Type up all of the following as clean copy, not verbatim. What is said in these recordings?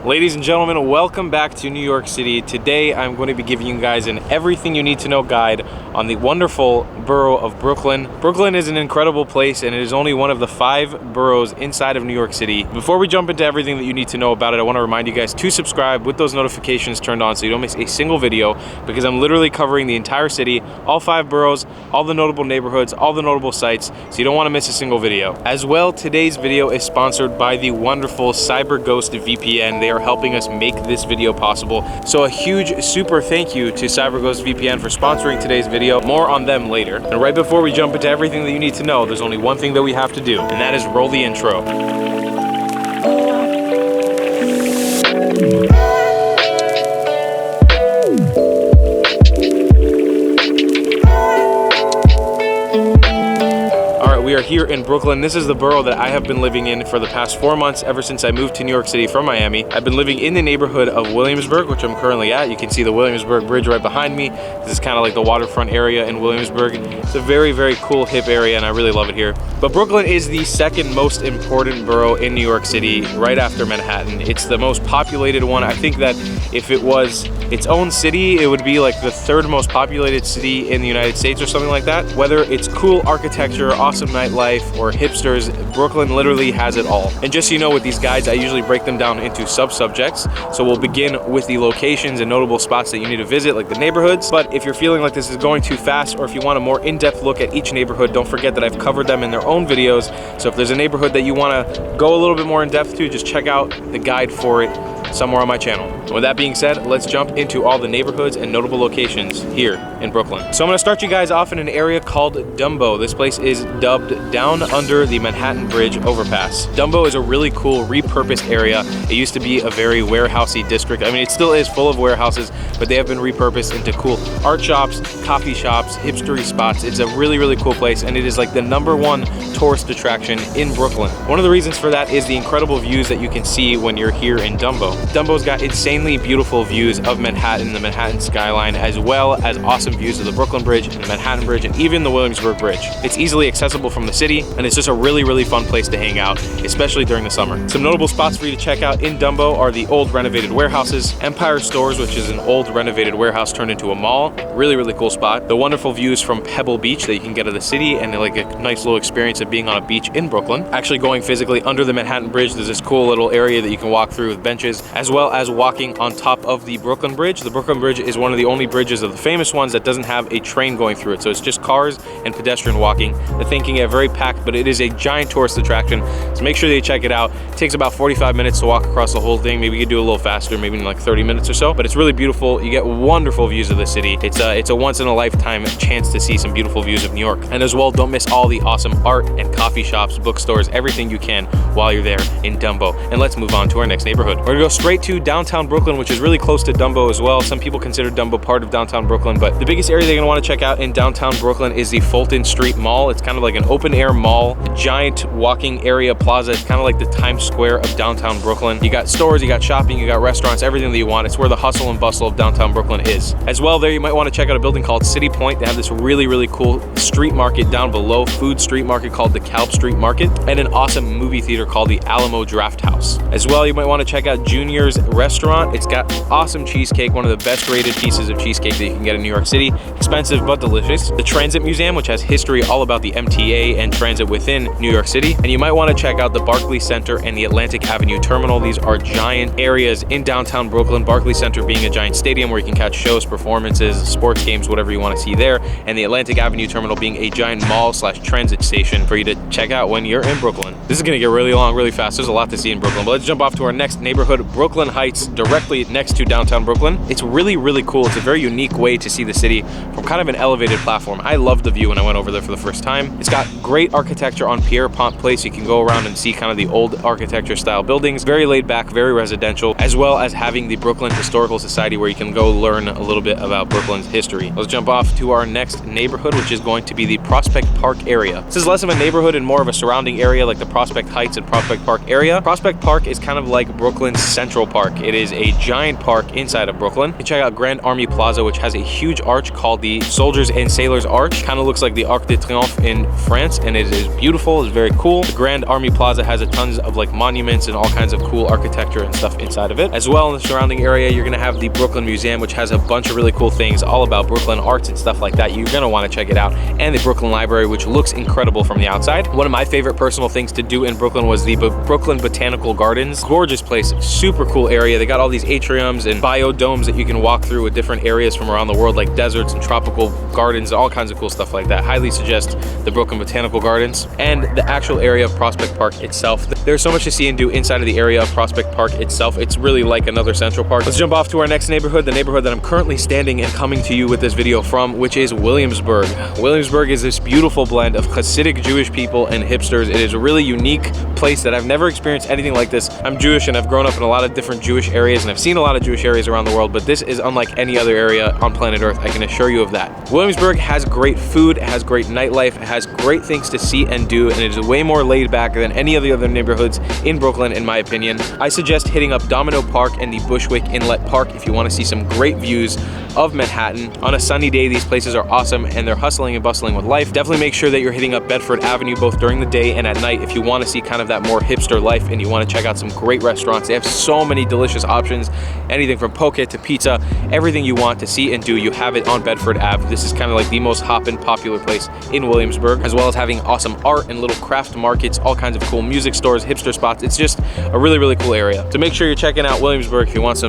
Ladies and gentlemen, welcome back to New York City. Today I'm going to be giving you guys an everything you need to know guide on the wonderful borough of Brooklyn. Brooklyn is an incredible place and it is only one of the 5 boroughs inside of New York City. Before we jump into everything that you need to know about it, I want to remind you guys to subscribe with those notifications turned on so you don't miss a single video, because I'm literally covering the entire city, all 5 boroughs, all the notable neighborhoods, all the notable sites, so you don't want to miss a single video. As well, today's video is sponsored by the wonderful CyberGhost VPN. They are helping us make this video possible. So a huge super thank you to CyberGhost VPN for sponsoring today's video. More on them later. And right before we jump into everything that you need to know, there's only one thing that we have to do, and that is roll the intro. We are here in Brooklyn. This is the borough that I have been living in for the past 4 months, ever since I moved to New York City from Miami. I've been living in the neighborhood of Williamsburg, which I'm currently at. You can see the Williamsburg Bridge right behind me. This is kind of like the waterfront area in Williamsburg. It's a very, very cool, hip area, and I really love it here. But Brooklyn is the second most important borough in New York City, right after Manhattan. It's the most populated one. I think that if it was its own city, it would be like the 3rd most populated city in the United States or something like that. Whether it's cool architecture, awesome nightlife, or hipsters, Brooklyn literally has it all. And just so you know, with these guides, I usually break them down into sub-subjects. So we'll begin with the locations and notable spots that you need to visit, like the neighborhoods. But if you're feeling like this is going too fast, or if you want a more in-depth look at each neighborhood, don't forget that I've covered them in their own videos. So if there's a neighborhood that you want to go a little bit more in depth to, just check out the guide for it somewhere on my channel. With that being said, let's jump into all the neighborhoods and notable locations here in Brooklyn. So I'm gonna start you guys off in an area called Dumbo. This place is dubbed down under the Manhattan Bridge overpass. Dumbo is a really cool repurposed area. It used to be a very warehousey district. I mean, it still is full of warehouses, but they have been repurposed into cool art shops, coffee shops, hipstery spots. It's a really, really cool place, and it is like the #1 tourist attraction in Brooklyn. One of the reasons for that is the incredible views that you can see when you're here in Dumbo. Dumbo's got insanely beautiful views of Manhattan, the Manhattan skyline, as well as awesome views of the Brooklyn Bridge and the Manhattan Bridge and even the Williamsburg Bridge. It's easily accessible from the city, and it's just a really, really fun place to hang out, especially during the summer. Some notable spots for you to check out in Dumbo are the old renovated warehouses, Empire Stores, which is an old renovated warehouse turned into a mall. Really, really cool spot. The wonderful views from Pebble Beach that you can get of the city, and like a nice little experience of being on a beach in Brooklyn. Actually going physically under the Manhattan Bridge, there's this cool little area that you can walk through with benches, as well as walking on top of the Brooklyn Bridge. The Brooklyn Bridge is one of the only bridges of the famous ones that doesn't have a train going through it, so it's just cars and pedestrian walking. The thing can get very packed, but it is a giant tourist attraction, so make sure that you check it out. It takes about 45 minutes to walk across the whole thing. Maybe you could do a little faster, maybe in like 30 minutes or so, but it's really beautiful. You get wonderful views of the city. It's a once-in-a-lifetime chance to see some beautiful views of New York. And as well, don't miss all the awesome art and coffee shops, bookstores, everything you can while you're there in Dumbo. And let's move on to our next neighborhood. We're gonna go straight to downtown Brooklyn, which is really close to Dumbo as well. Some people consider Dumbo part of downtown Brooklyn, but the biggest area they're gonna want to check out in downtown Brooklyn is the Fulton Street Mall. It's kind of like an open air mall, a giant walking area plaza. It's kind of like the Times Square of downtown Brooklyn. You got stores, you got shopping, you got restaurants, everything that you want. It's where the hustle and bustle of downtown Brooklyn is. As well, there you might want to check out a building called City Point. They have this really, really cool street market down below, food street market called the Kalb Street Market, and an awesome movie theater called the Alamo Draft House. As well, you might want to check out Junior's Restaurant. It's got awesome cheesecake, one of the best rated pieces of cheesecake that you can get in New York City. Expensive but delicious. The Transit Museum, which has history all about the MTA and transit within New York City. And you might want to check out the Barclays Center and the Atlantic Avenue Terminal. These are giant areas in downtown Brooklyn. Barclays Center being a giant stadium where you can catch shows, performances, sports games, whatever you want to see there. And the Atlantic Avenue Terminal being a giant mall/transit station for you to check out when you're in Brooklyn. This is going to get really long, really fast. There's a lot to see in Brooklyn. But let's jump off to our next neighborhood, Brooklyn Heights, directly next to downtown Brooklyn. It's really, really cool. It's a very unique way to see the city from kind of an elevated platform. I loved the view when I went over there for the first time. It's got great architecture on Pierpont Place. You can go around and see kind of the old architecture style buildings. Very laid back, very residential, as well as having the Brooklyn Historical Society where you can go learn a little bit about Brooklyn's history. Let's jump off to our next neighborhood, which is going to be the Prospect Park area. This is less of a neighborhood and more of a surrounding area like the Prospect Heights and Prospect Park area. Prospect Park is kind of like Brooklyn's center Central Park. It is a giant park inside of Brooklyn. You can check out Grand Army Plaza, which has a huge arch called the Soldiers and Sailors Arch. Kind of looks like the Arc de Triomphe in France, and it is beautiful. It's very cool. The Grand Army Plaza has a tons of like monuments and all kinds of cool architecture and stuff inside of it. As well, in the surrounding area, you're gonna have the Brooklyn Museum, which has a bunch of really cool things all about Brooklyn arts and stuff like that. You're gonna want to check it out. And the Brooklyn Library, which looks incredible from the outside. One of my favorite personal things to do in Brooklyn was the Brooklyn Botanical Gardens. Gorgeous place, super cool area. They got all these atriums and biodomes that you can walk through with different areas from around the world, like deserts and tropical gardens, all kinds of cool stuff like that. Highly suggest the Brooklyn Botanical Gardens and the actual area of Prospect Park itself. There's so much to see and do inside of the area of Prospect Park itself. It's really like another Central Park. Let's jump off to our next neighborhood, the neighborhood that I'm currently standing and coming to you with this video from, which is Williamsburg. Williamsburg is this beautiful blend of Hasidic Jewish people and hipsters. It is a really unique place that I've never experienced anything like this. I'm Jewish and I've grown up in a lot of different Jewish areas and I've seen a lot of Jewish areas around the world, but this is unlike any other area on planet Earth. I can assure you of that. Williamsburg has great food, it has great nightlife, it has great things to see and do, and it is way more laid back than any of the other neighborhoods in Brooklyn, in my opinion. I suggest hitting up Domino Park and the Bushwick Inlet Park if you want to see some great views of Manhattan. On a sunny day, these places are awesome and they're hustling and bustling with life. Definitely make sure that you're hitting up Bedford Avenue both during the day and at night if you want to see kind of that more hipster life and you want to check out some great restaurants. They have so many delicious options, anything from poke to pizza, everything you want to see and do, you have it on Bedford Ave. This is kind of like the most hoppin' popular place in Williamsburg, as well as having awesome art and little craft markets, all kinds of cool music stores, hipster spots. It's just a really, really cool area. So make sure you're checking out Williamsburg if you want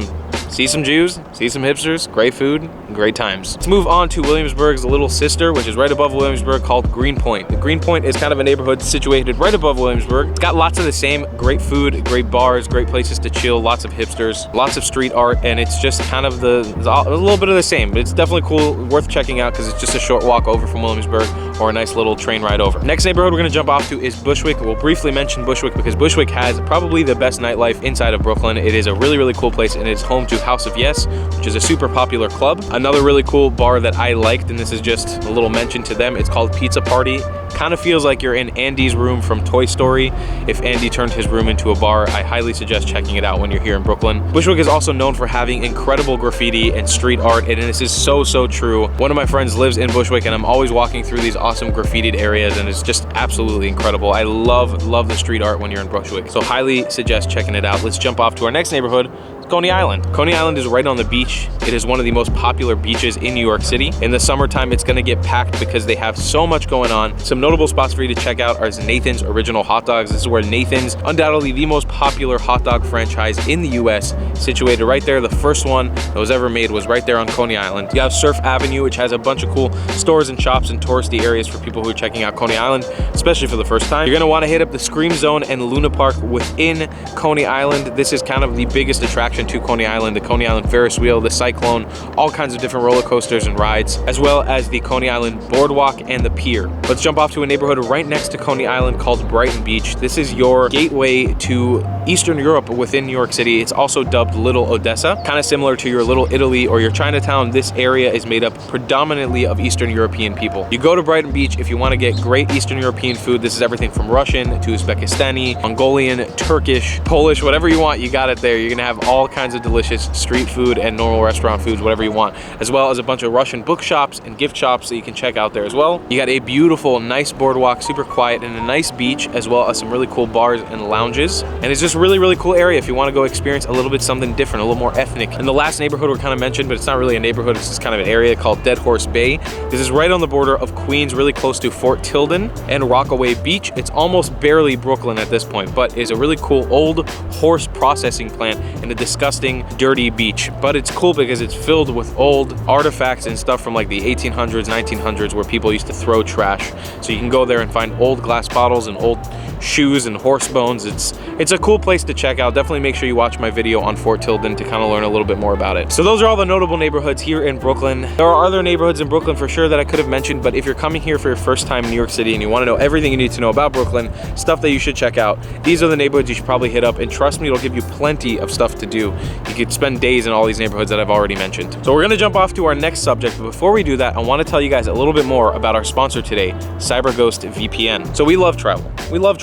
see some Jews, see some hipsters, great food, great times. Let's move on to Williamsburg's little sister, which is right above Williamsburg, called Greenpoint. The Greenpoint is kind of a neighborhood situated right above Williamsburg. It's got lots of the same great food, great bars, great places to chill, lots of hipsters, lots of street art, and it's just kind of a little bit of the same, but it's definitely cool, worth checking out because it's just a short walk over from Williamsburg or a nice little train ride over. Next neighborhood we're gonna jump off to is Bushwick. We'll briefly mention Bushwick because Bushwick has probably the best nightlife inside of Brooklyn. It is a really, really cool place and it's home to House of Yes, which is a super popular club. Another really cool bar that I liked, and this is just a little mention to them, it's called Pizza Party. Kind of feels like you're in Andy's room from Toy Story. If Andy turned his room into a bar, I highly suggest checking it out when you're here in Brooklyn. Bushwick is also known for having incredible graffiti and street art, and this is so, so true. One of my friends lives in Bushwick, and I'm always walking through these awesome graffitied areas, and it's just absolutely incredible. I love the street art when you're in Bushwick, so highly suggest checking it out. Let's jump off to our next neighborhood, Coney Island. Coney Island is right on the beach. It is one of the most popular beaches in New York City. In the summertime, it's gonna get packed because they have so much going on. Some notable spots for you to check out are Nathan's Original Hot Dogs. This is where Nathan's, undoubtedly the most popular hot dog franchise in the US, situated right there. The first one that was ever made was right there on Coney Island. You have Surf Avenue, which has a bunch of cool stores and shops and touristy areas for people who are checking out Coney Island, especially for the first time. You're gonna wanna hit up the Scream Zone and Luna Park within Coney Island. This is kind of the biggest attraction to Coney Island, the Coney Island Ferris wheel, the Cyclone, all kinds of different roller coasters and rides, as well as the Coney Island Boardwalk and the pier. Let's jump off to a neighborhood right next to Coney Island called Brighton Beach. This is your gateway to Eastern Europe within New York City. It's also dubbed Little Odessa, kind of similar to your Little Italy or your Chinatown. This area is made up predominantly of Eastern European people. You go to Brighton Beach if you want to get great Eastern European food. This is everything from Russian to Uzbekistani, Mongolian, Turkish, Polish, whatever you want, you got it there. You're gonna have all kinds of delicious street food and normal restaurant foods, whatever you want, as well as a bunch of Russian bookshops and gift shops that you can check out there as well. You got a beautiful, nice boardwalk, super quiet, and a nice beach, as well as some really cool bars and lounges. And it's just really, really cool area if you want to go experience a little bit something different, a little more ethnic. And the last neighborhood we kind of mentioned, but it's not really a neighborhood, it's just kind of an area called Dead Horse Bay. This is right on the border of Queens, really close to Fort Tilden and Rockaway Beach. It's almost barely Brooklyn at this point, but is a really cool old horse processing plant and a disgusting, dirty beach. But it's cool because it's filled with old artifacts and stuff from like the 1800s, 1900s, where people used to throw trash. So you can go there and find old glass bottles and old shoes and horse bones. It's a cool place to check out. Definitely make sure you watch my video on Fort Tilden to kind of learn a little bit more about it. So those are all the notable neighborhoods here in Brooklyn. There are other neighborhoods in Brooklyn for sure that I could have mentioned, but if you're coming here for your first time in New York City and you want to know everything you need to know about Brooklyn, stuff that you should check out, these are the neighborhoods you should probably hit up, and trust me, it'll give you plenty of stuff to do. You could spend days in all these neighborhoods that I've already mentioned. So we're gonna jump off to our next subject, but before we do that, I want to tell you guys a little bit more about our sponsor today, CyberGhost VPN. So we love travel.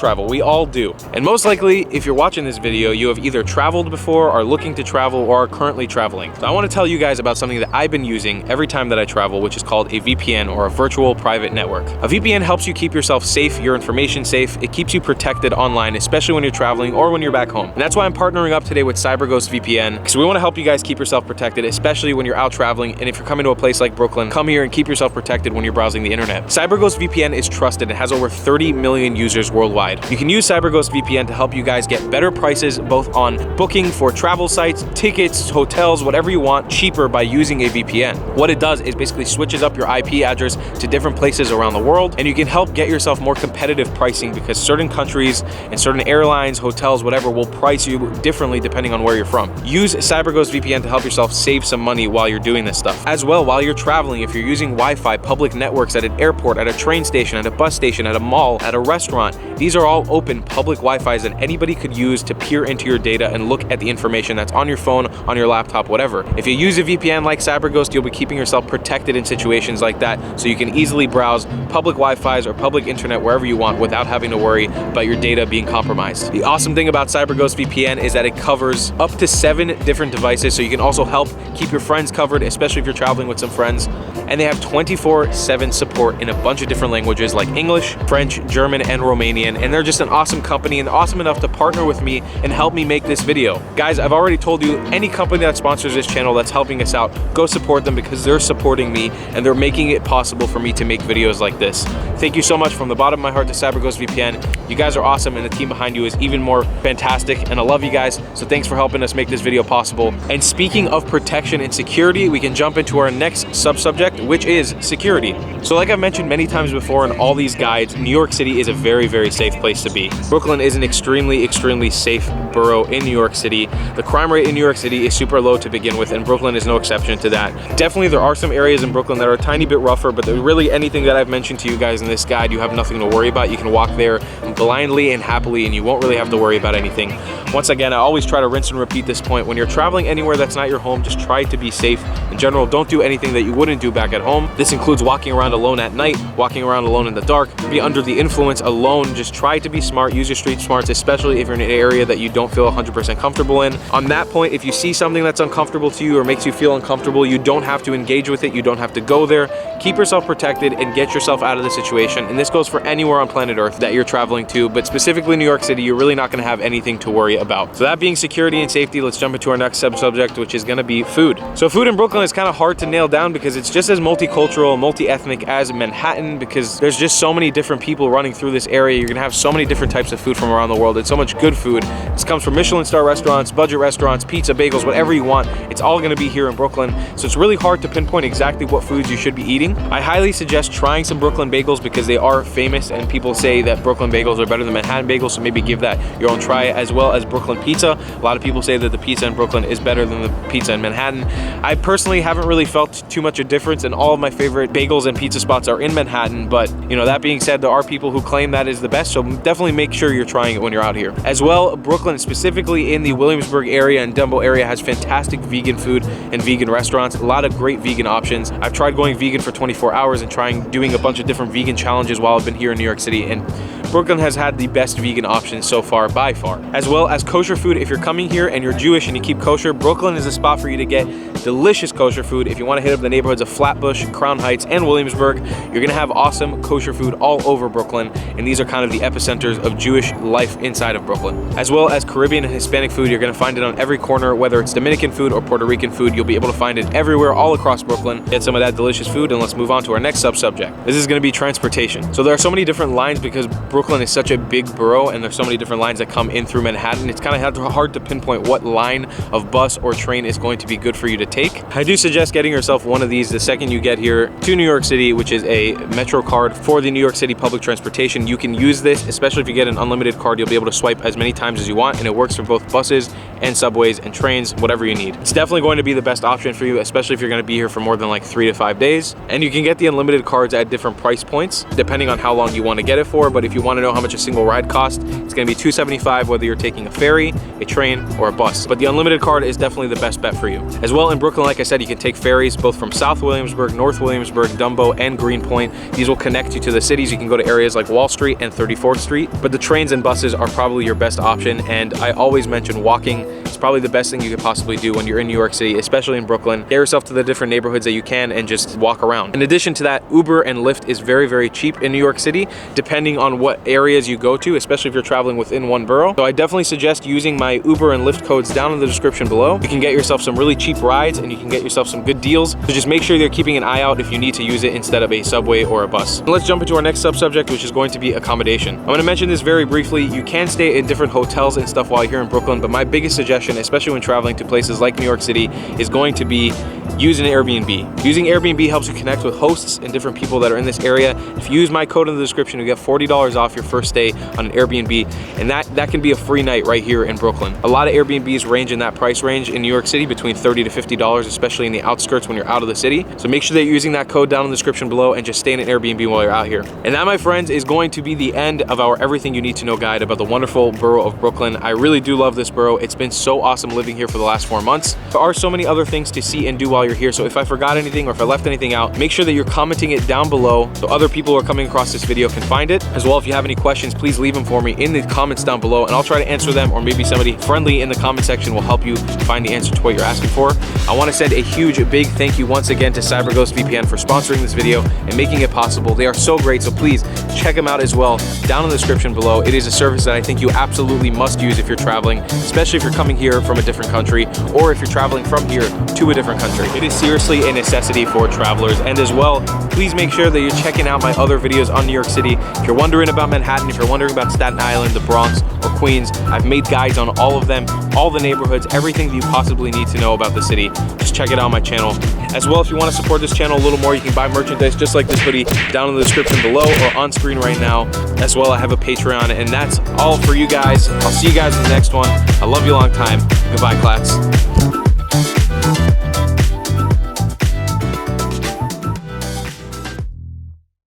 travel. We all do. And most likely, if you're watching this video, you have either traveled before, are looking to travel, or are currently traveling. So I want to tell you guys about something that I've been using every time that I travel, which is called a VPN, or a virtual private network. A VPN helps you keep yourself safe, your information safe. It keeps you protected online, especially when you're traveling or when you're back home. And that's why I'm partnering up today with CyberGhost VPN, because we want to help you guys keep yourself protected, especially when you're out traveling. And if you're coming to a place like Brooklyn, come here and keep yourself protected when you're browsing the internet. CyberGhost VPN is trusted and has over 30 million users worldwide. You can use CyberGhost VPN to help you guys get better prices both on booking for travel sites, tickets, hotels, whatever you want, cheaper by using a VPN. What it does is basically switches up your IP address to different places around the world, and you can help get yourself more competitive pricing because certain countries and certain airlines, hotels, whatever, will price you differently depending on where you're from. Use CyberGhost VPN to help yourself save some money while you're doing this stuff. As well, while you're traveling, if you're using Wi-Fi, public networks at an airport, at a train station, at a bus station, at a mall, at a restaurant, these are all open public Wi-Fis that anybody could use to peer into your data and look at the information that's on your phone, on your laptop, whatever. If you use a VPN like CyberGhost, you'll be keeping yourself protected in situations like that, so you can easily browse public Wi-Fis or public internet wherever you want without having to worry about your data being compromised. The awesome thing about CyberGhost VPN is that it covers up to 7 different devices, so you can also help keep your friends covered, especially if you're traveling with some friends. And they have 24/7 support in a bunch of different languages like English, French, German, and Romanian. And they're just an awesome company, and awesome enough to partner with me and help me make this video. Guys, I've already told you, any company that sponsors this channel that's helping us out, go support them because they're supporting me and they're making it possible for me to make videos like this. Thank you so much from the bottom of my heart to CyberGhost VPN. You guys are awesome, and the team behind you is even more fantastic, and I love you guys. So thanks for helping us make this video possible. And speaking of protection and security, we can jump into our next sub-subject, which is security. So like I've mentioned many times before in all these guides, New York City is a very, very safe place to be. Brooklyn is an extremely, extremely safe borough in New York City. The crime rate in New York City is super low to begin with, and Brooklyn is no exception to that. Definitely there are some areas in Brooklyn that are a tiny bit rougher, but really anything that I've mentioned to you guys in this guide, you have nothing to worry about. You can walk there blindly and happily, and you won't really have to worry about anything. Once again, I always try to rinse and repeat this point. When you're traveling anywhere that's not your home, just try to be safe. In general, don't do anything that you wouldn't do back at home. This includes walking around alone at night, walking around alone in the dark, be under the influence alone. Just try to be smart, use your street smarts, especially if you're in an area that you don't feel 100% comfortable in. On that point, if you see something that's uncomfortable to you or makes you feel uncomfortable, you don't have to engage with it. You don't have to go there. Keep yourself protected and get yourself out of the situation. And this goes for anywhere on planet Earth that you're traveling to, but specifically New York City, you're really not going to have anything to worry about. So that being security and safety, let's jump into our next sub-subject, which is going to be food. So food in Brooklyn is kind of hard to nail down because it's just as multicultural, multi-ethnic as Manhattan, because there's just so many different people running through this area. You're going to have so many different types of food from around the world. It's so much good food. This comes from Michelin star restaurants, budget restaurants, pizza, bagels, whatever you want. It's all going to be here in Brooklyn. So it's really hard to pinpoint exactly what foods you should be eating. I highly suggest trying some Brooklyn bagels because they are famous, and people say that Brooklyn bagels are better than Manhattan bagels, so maybe give that your own try, as well as Brooklyn pizza. A lot of people say that the pizza in Brooklyn is better than the pizza in Manhattan. I personally haven't really felt too much a difference, and all of my favorite bagels and pizza spots are in Manhattan, but you know, that being said, there are people who claim that is the best, so definitely make sure you're trying it when you're out here. As well, Brooklyn, specifically in the Williamsburg area and Dumbo area, has fantastic vegan food and vegan restaurants. A lot of great vegan options. I've tried going vegan for 24 hours and doing a bunch of different vegan challenges while I've been here in New York City, and Brooklyn has had the best vegan options so far by far. As well as kosher food. If you're coming here and you're Jewish and you keep kosher, Brooklyn is a spot for you to get delicious kosher food. If you want to hit up the neighborhoods of Flatbush, Crown Heights, and Williamsburg, you're gonna have awesome kosher food all over Brooklyn, and these are kind of the epicenters of Jewish life inside of Brooklyn. As well as Caribbean and Hispanic food, you're gonna find it on every corner, whether it's Dominican food or Puerto Rican food. You'll be able to find it everywhere all across Brooklyn. Get some of that delicious food, and let's move on to our next sub-subject. This is gonna be transportation. So there are so many different lines because Brooklyn is such a big borough, and there's so many different lines that come in through Manhattan. It's kind of hard to pinpoint what line of bus or train is going to be good for you to take. I do suggest getting yourself one of these the second you get here to New York City, which is a Metro card for the New York City public transportation. You can use this, especially if you get an unlimited card. You'll be able to swipe as many times as you want, and it works for both buses and subways and trains, whatever you need. It's definitely going to be the best option for you, especially if you're going to be here for more than like 3 to 5 days. And you can get the unlimited cards at different price points depending on how long you want to get it for. But if you want to know how much a single ride costs, it's going to be $275 whether you're taking a ferry, a train, or a bus. But the unlimited card is definitely the best bet for you. As well, in Brooklyn, like I said, you can take ferries both from South Williamsburg, North Williamsburg, Dumbo, and Greenpoint. These will connect you to the cities. You can go to areas like Wall Street and 34th Street, but the trains and buses are probably your best option. And I always mention walking is probably the best thing you could possibly do when you're in New York City, especially in Brooklyn. Get yourself to the different neighborhoods that you can and just walk around. In addition to that, Uber and Lyft is very, very cheap in New York City, depending on what areas you go to, especially if you're traveling within one borough. So I definitely suggest using my Uber and Lyft codes down in the description below. You can get yourself some really cheap rides and you can get yourself some good deals. So just make sure you're keeping an eye out if you need to use it instead of a subway or a bus. And let's jump into our next subject, which is going to be accommodation. I'm going to mention this very briefly. You can stay in different hotels and stuff while you're here in Brooklyn, but my biggest suggestion, especially when traveling to places like New York City, is going to be use an Airbnb. Using Airbnb helps you connect with hosts and different people that are in this area. If you use my code in the description, you get $40 off your first stay on an Airbnb, and that can be a free night right here in Brooklyn. A lot of Airbnbs range in that price range in New York City between $30 to $50, especially in the outskirts when you're out of the city. So make sure that you're using that code down in the description below and just stay in an Airbnb while you're out here. And that, my friends, is going to be the end of our Everything You Need to Know guide about the wonderful borough of Brooklyn. I really do love this borough. It's been so awesome living here for the last 4 months. There are so many other things to see and do while you're here, so if I forgot anything or if I left anything out, make sure that you're commenting it down below so other people who are coming across this video can find it. As well, if you have any questions, please leave them for me in the comments down below and I'll try to answer them, or maybe somebody friendly in the comment section will help you find the answer to what you're asking for. I want to send a huge big thank you once again to CyberGhost VPN for sponsoring this video and making it possible. They are so great, so please check them out as well down in the description below. It is a service that I think you absolutely must use if you're traveling, especially if you're coming here from a different country or if you're traveling from here to a different country. It is seriously a necessity for travelers. And as well, please make sure that you're checking out my other videos on New York City. If you're wondering about Manhattan, if you're wondering about Staten Island, the Bronx, or Queens, I've made guides on all of them, all the neighborhoods, everything that you possibly need to know about the city. Just check it out on my channel. As well, if you want to support this channel a little more, you can buy merchandise just like this hoodie down in the description below or on screen right now. As well, I have a Patreon, and that's all for you guys. I'll see you guys in the next one. I love you a long time. Goodbye, class.